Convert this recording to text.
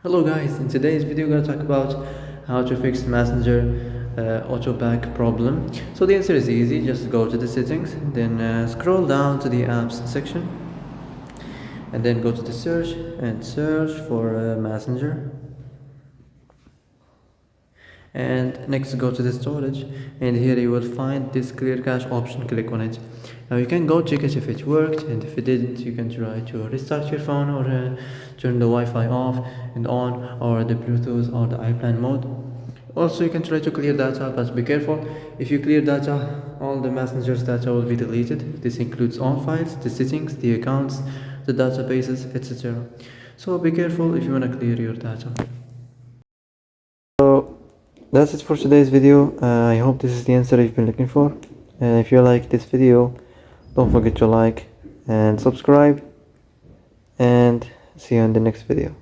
Hello guys, in today's video we're gonna talk about how to fix Messenger auto back problem. So the answer is easy. Just go to the settings, then scroll down to the apps section, and then go to the search and search for Messenger. And next go to the storage, and here you will find this clear cache option. Click on it. Now you can go check it if it worked, and if it didn't you can try to restart your phone or turn the Wi-Fi off and on, or the Bluetooth or the airplane mode. Also you can try to clear data, but be careful. If you clear data, all the Messenger's data will be deleted. This includes all files, the settings, the accounts, the databases, etc. So be careful if you want to clear your data. So that's it for today's video. I hope this is the answer you've been looking for. And if you like this video, don't forget to like and subscribe, and see you in the next video.